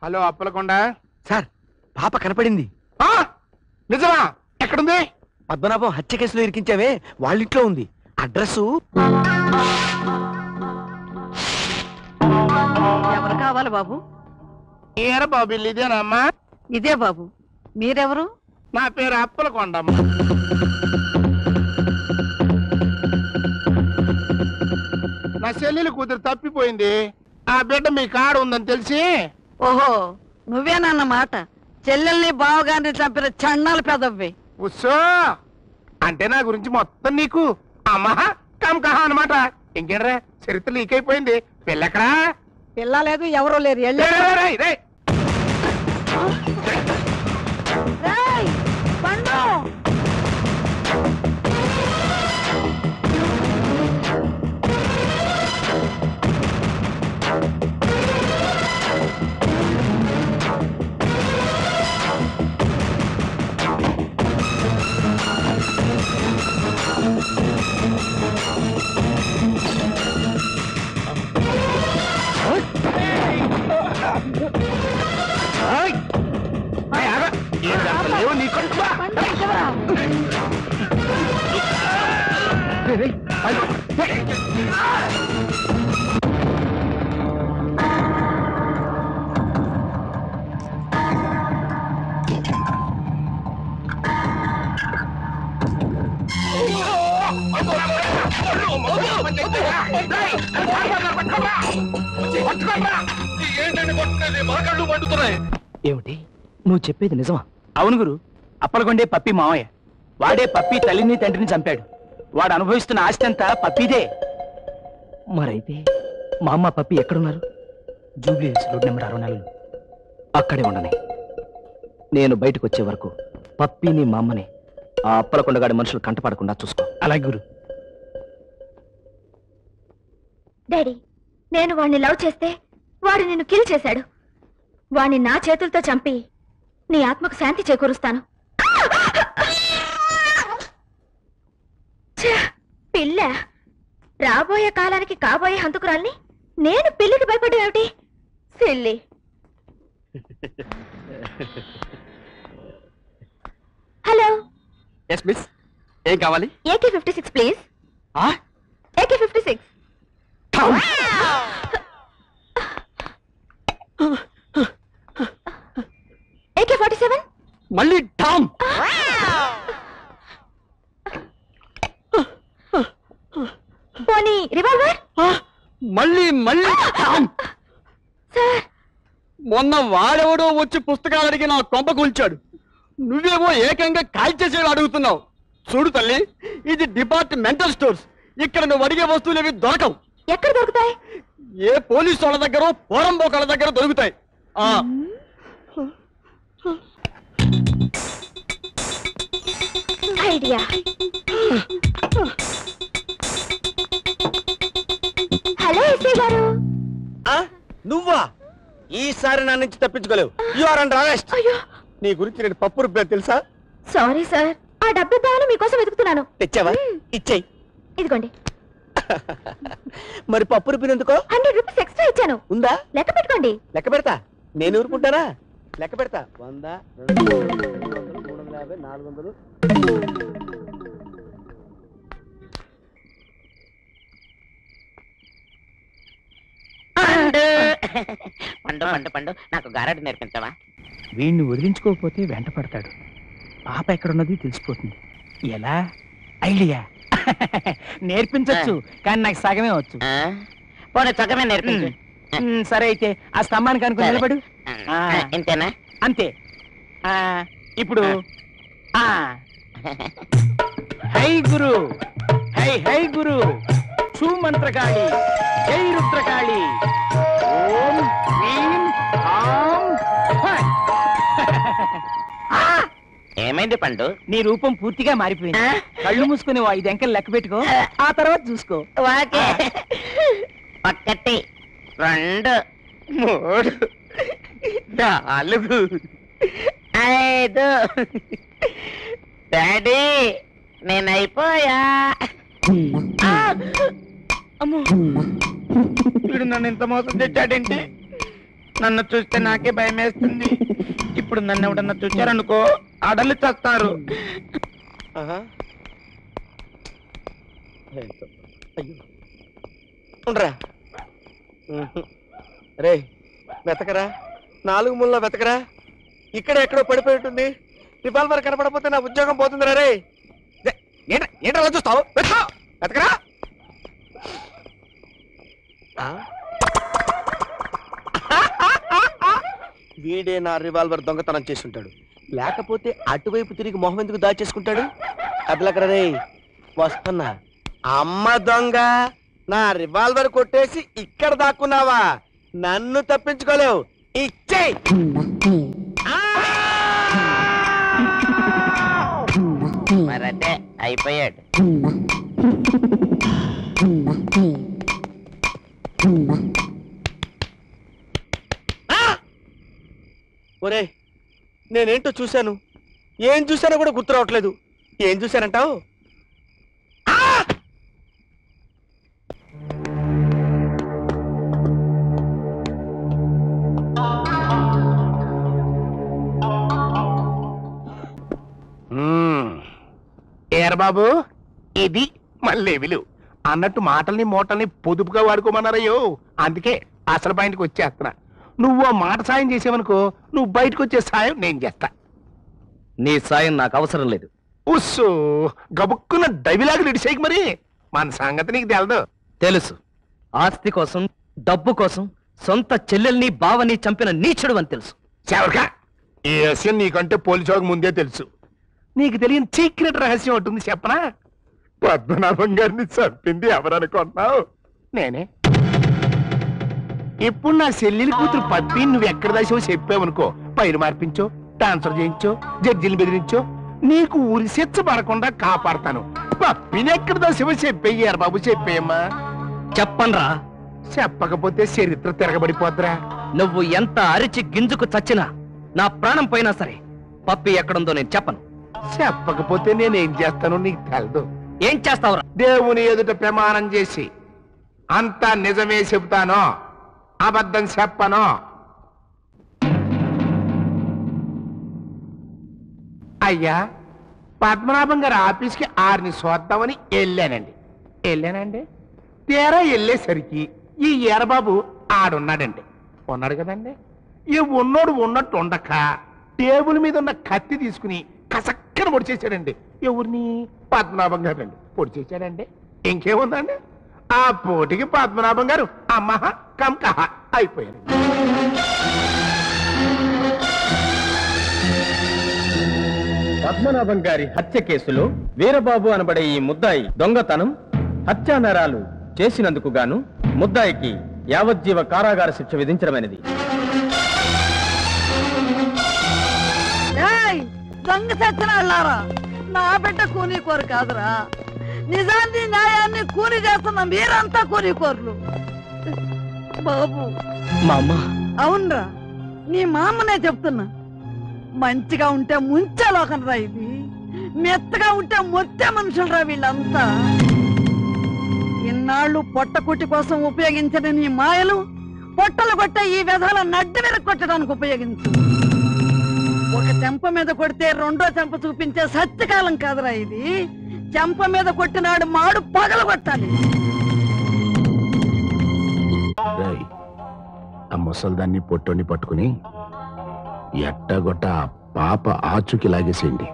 Hello Appalakonda sir, పాప కనపడింది. నిజమా? ఎక్కడుంది? పద్మనాభం హత్య కేసులో ఇరికించావే, వాళ్ళింట్లో ఉంది. అడ్రస్ ఎవరు కావాలి బాబు? ఏరా బాబు ఇల్లు ఇదేనమ్మా? ఇదే బాబు. మీరెవరు? నా పేరు అప్పలకొండమ్మ. నా చెల్లెలు కూతురు తప్పిపోయింది. ఆ బిడ్డ మీ కాడ ఉందని తెలిసి. ఓహో, నువ్వేనన్నమాట. చెల్లెల్ని బావగారిని చంపిన చండాలు పెదవ్వి. ఉస్సో అంటే నా గురించి మొత్తం నీకు అమ్మా కమకహ అనమాట. ఇంకేంట్రా, చరిత్ర లీక్ అయిపోయింది. పెళ్ళెక్కడా? పిల్ల లేదు, ఎవరూ లేరు. పండు ఏమిటి నువ్వు చెప్పేది నిజమా? అవును గురు, అప్పలకొండే పప్పి మావయ్య. వాడే పప్పి తల్లిని తండ్రిని చంపాడు. వాడు అనుభవిస్తున్న ఆస్తి అంతా పప్పిదే. మరైతే మా అమ్మ పప్పి ఎక్కడున్నారు? Jubilee hills road number 64. అక్కడే ఉండని. నేను బయటకు వచ్చే వరకు పప్పిని మా అమ్మని ఆ అప్పలకొండగాడి మనుషులు కంటపడకుండా చూసుకో. అలాగే గురు. డాడీ, నేను వాణ్ణి లవ్ చేస్తే వాడు నిన్ను కిల్ చేశాడు. వాణ్ణి నా చేతులతో చంపి నీ ఆత్మకు శాంతి చేకూరుస్తాను. పిల్ల రాబోయే కాలానికి కాబోయే హంతకురాల్ని నేను పిల్లికి భయపడ్డా ఏమిటి? సిల్లి. హలో. ఎస్ మిస్, ఏం కావాలి? AK-56 please. AK-56. AK-47. మళ్ళీ టామ్. పోనీ రివాల్వర్. మళ్ళీ టామ్. సార్, మొన్న వాడెవడో వచ్చి పుస్తకాలు అడిగి నా కొంప కూల్చాడు. నువ్వేమో ఏకంగా కాల్చేసేవి అడుగుతున్నావు. చూడు తల్లి, ఇది డిపార్ట్మెంటల్ స్టోర్స్. ఇక్కడ నువ్వు అడిగే వస్తువులు ఏవి దొరకవు. ఎక్కడ దొరుకుతాయి? ఏ పోలీసు వాళ్ళ దగ్గర, పోరంబోకాళ్ళ దగ్గర దొరుకుతాయి. ఐడియా. హలో ఎస్ఐ గారు. నువ్వా? ఈసారి నా నుంచి తప్పించుకోలేవు. You are under arrest. అయ్యో, నీ గురించి నేను పప్పు రుబ్బా తెలుసా? సారీ సార్, ఆ డబ్బు ఇద్దామని మీకోసం వెతుకుతున్నాను. తెచ్చావా? ఇచ్చేయి. ఇదిగోండి. మరి పప్పు రుబ్బినందుకో 100 రూపీస్ ఎక్స్ట్రా ఇచ్చాను. ఉందా? లెక్క పెట్టుకోండి. లెక్క పెడతా. నేను ఊరుకుంటానా? లెక్క పెడతా. 100, 200, 350, 400. పండు పండు పండు నాకు గారాడి నేర్పించవా? వీడిని వదిలించుకోకపోతే వెంట పడతాడు. పాప ఎక్కడున్నది తెలిసిపోతుంది. ఎలా? ఐడియా. నేర్పించచ్చు, కానీ నాకు సగమే వచ్చు. పోనీ సగమే నేర్పించు. సరే అయితే ఆ స్తంభానికి అనుకుని నిలబడు. ఇంతేనా? అంతే. ఇప్పుడు హై గురు, హై హై గురు, ఛూ మంత్రకాళి, జై రుద్రకాళి, ఓం హ్రీం ఆం ఫట్. ఏమైంది పండు? నీ రూపం పూర్తిగా మారిపోయింది. కళ్ళు మూసుకుని 5 అంకెలు లెక్క పెట్టుకో, ఆ తర్వాత చూసుకో. 1 2 3 4 5. డాడీ, నేనైపోయా. వీడు నన్ను ఇంత మోసం తెచ్చాడేంటి? నన్ను చూస్తే నాకే భయం వేస్తుంది. ఇప్పుడు నన్ను ఎవడన్నా చూచారనుకో అడలు చస్తారు. రే వెతకరా, 4 మూలలో వెతకరా. ఇక్కడ ఎక్కడో పడిపోయి ఉంటుంది. రివాల్వర్ కనపడపోతే నా ఉద్యోగం పోతుందిరా. రే ఏంటలా చూస్తావు? వెతకరా. వీడే నా రివాల్వర్ దొంగతనం చేసుంటాడు. లేకపోతే అటువైపు తిరిగి మొహం ఎందుకు దాచేసుకుంటాడు? అదలకరా రే, వస్తున్నా. అమ్మ దొంగ, నా రివాల్వర్ కొట్టేసి ఇక్కడ దాక్కున్నావా? నన్ను తప్పించుకోలేవు. ఇచ్చేయ్. మరంటే అయిపోయాడు. ఒరే, నేనేంటో చూశాను. ఏం చూశానో కూడా గుర్తు రావట్లేదు. ఏం చూశానంటావు? ఏరా బాబు, ఇది మళ్ళీ విలు అన్నట్టు మాటల్ని మోటల్ని పొదుపుగా వాడుకోమన్నారయ్యో. అందుకే అసలు పాయింట్కి వచ్చేస్తున్నా. నువ్వు ఆ మాట సాయం చేసావనుకో, నువ్వు బయటకు వచ్చే సాయం నేను చేస్తా. నీ సాయం నాకు అవసరం లేదు. ఉస్సు గబుక్కున్న డైవిలాగా నిడిసేయకు. మరి మన సంగతి నీకు తెలదు. తెలుసు. ఆస్తి కోసం, డబ్బు కోసం సొంత చెల్లెల్ని బావని చంపిన నీచుడు అని తెలుసు. చెవరకా, ఈ విషయం నీకంటే పోలీసు ముందే తెలుసు. నీకు తెలియని సీక్రెట్ రహస్యం ఉంటుంది, చెప్పనా? పద్మనాభం గారిని చంపింది ఎవరనుకుంటున్నావు? నేనే. ఇప్పుడు నా చెల్లెలి కూతురు పప్పి నువ్వు ఎక్కడ దాచావో చెప్పావనుకో, పైరు మార్పించో, ట్రాన్స్ఫర్ చేయించో, జడ్జిని బెదిరించో, నీకు ఊరి శిక్ష పడకుండా కాపాడతాను. పప్పిని ఎక్కడ దాచావో చెప్పేయ్యారు బాబు, చెప్పేయమ్మా. చెప్పన్రా. చెప్పకపోతే చరిత్ర తిరగబడిపోద్రా. నువ్వు ఎంత అరిచి గింజుకు చచ్చినా, నా ప్రాణం పోయినా సరే పప్పి ఎక్కడుందో నేను చెప్పను. చెప్పకపోతే నేనేం చేస్తానో నీకు తెలదు. ఏం చేస్తావురా? దేవుని ఎదుట ప్రమాణం చేసి అంతా నిజమే చెబుతానో, అబద్ధం చెప్పనో. అయ్యా, పద్మనాభం గారి ఆఫీస్కి 6ని చూద్దామని వెళ్ళానండి. తీరా వెళ్ళేసరికి ఈ ఏరబాబు ఆడున్నాడండి. ఉన్నాడు కదండి. ఈ ఉన్నోడు ఉన్నట్టు ఉండక టేబుల్ మీద ఉన్న కత్తి తీసుకుని కసక్కన పొడి చేశాడండి. ఎవరిని? పద్మనాభం గారు అండి పొడి చేశాడండి. ఇంకేముందండి, ఆ పోటీకి పద్మనాభం గారు అమ్మహ కంకహ అయిపోయారు. పద్మనాభం గారి హత్య కేసులో వీరబాబు అనబడే ఈ ముద్దాయి దొంగతనం, హత్యా నేరాలు చేసినందుకు గాను ముద్దాయికి యావజ్జీవ కారాగార శిక్ష విధించడమైనది. దొంగ సచ్చిన వాళ్ళారా, నా బిడ్డ కూనీకోరు కాదురా. నిజాన్ని న్యాయాన్ని కూని చేస్తున్న మీరంతా కూనీకోర్లు. బాబు, మా అమ్మ. అవునరా, నీ మా అమ్మనే చెప్తున్నా. మంచిగా ఉంటే ముంచే లోకం రా ఇది. మెత్తగా ఉంటే మొత్తే మనుషులరా వీళ్ళంతా. ఇన్నాళ్ళు పొట్టకుట్టి కోసం ఉపయోగించిన నీ మాయలు పొట్టలు కొట్టే ఈ విధాల నడ్డి మీద కొట్టడానికి ఉపయోగించు. ఒక చెంప మీద కొడితే రెండో చెంప చూపించే సత్యకాలం కాదురా ఇది. చెంప మీద కొట్టినాడు మాడు పగల కొట్టాలి. ఆ ముసల్దాన్ని పొట్టోని పట్టుకుని ఎట్టగొట్ట పాప ఆచుకి లాగేసేయండి.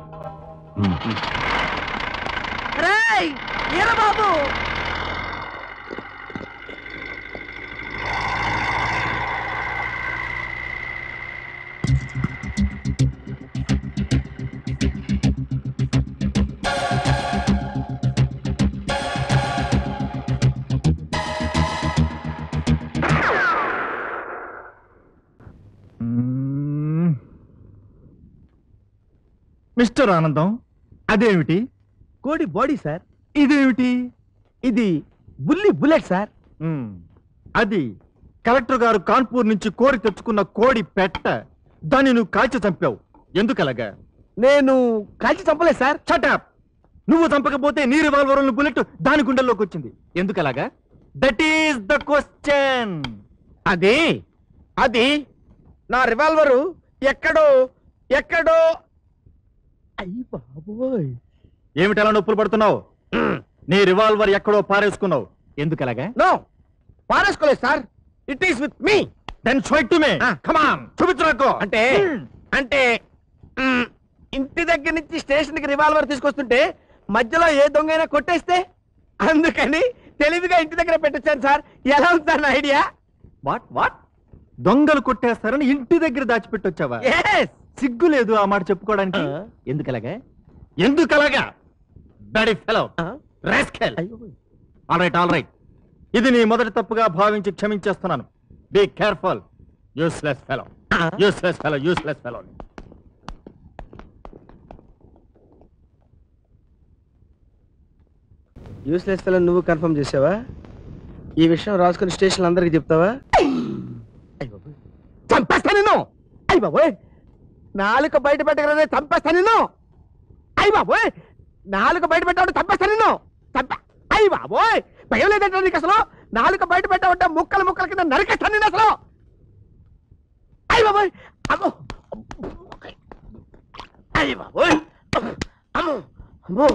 రేయ్ వీరబాబు, మిస్టర్ ఆనందం, అదేమిటి? కోడి బాడీ సార్. ఇదేమిటి? ఇది బుల్లెట్ సార్. అది కలెక్టర్ గారు కాన్పూర్ నుంచి కోరి తెచ్చుకున్న కోడి పెట్ట. దాన్ని నువ్వు కాల్చి చంపావు. ఎందుకలాగా? నేను కాల్చి చంపలేదు సార్. షటప్. నువ్వు చంపకపోతే నీ రివాల్వర్ బుల్లెట్ దాని గుండెల్లోకి వచ్చింది. ఎందుకలాగా? That is the question. అది నా రివాల్వరు ఎక్కడో ఎక్కడో అయ్యి బాబోయ్. ఏమిటి అలా నొప్పులు పడుతున్నావు? నీ రివాల్వర్ ఎక్కడో పారేసుకున్నావు. ఎందుకలాగా? నో, పారేసుకోలేదు sir. It is with me. Then show it to me. Come on, చూపించు నాకు. అంటే అంటే ఇంటి దగ్గర నుంచి స్టేషన్ కి రివాల్వర్ తీసుకొస్తుంటే మధ్యలో ఏ దొంగైనా కొట్టేస్తే అందుకని తెలివిగా ఇంటి దగ్గర పెట్టొచ్చాను సార్. ఎలా ఉంది సార్ నా ఐడియా? What what? దొంగలు కొట్టేస్తారని ఇంటి దగ్గర దాచిపెట్టొచ్చావా? సిగ్గు లేదు ఆ మాట చెప్పుకోవడానికి? ఎందుకలాగా? ఎందుకలాగా? Bloody fellow, rascal. All right, all right. ఇది నీ మొదటి తప్పుగా భావించి క్షమించేస్తున్నాను. Be careful. Useless fellow, useless fellow, useless fellow. Useless fellow నువ్వు కన్ఫర్మ్ చేసావా? ఈ విషయం రాసుకుని స్టేషన్ అందరికి చెప్తావా? చంపేస్తా నిన్ను. అయ్యి బాబోయ్, నాలుక బయట పెట్టగలనే చంపేస్తా నిన్ను. అయ్యి బాబోయ్, నాలుక బయట పెట్టాడు చంపేస్తా నిన్ను. అయ్యి బాబోయ్, భయం లేదంటే నీకు అసలు? నాలుక బయట పెట్టావంటే ముక్కలు ముక్కల కింద నరికేస్తా నిన్ను అసలు. అయ్యి బాబోయ్, అమ్మో, అయ్యి బాబోయ్, అమ్మో అమ్మో.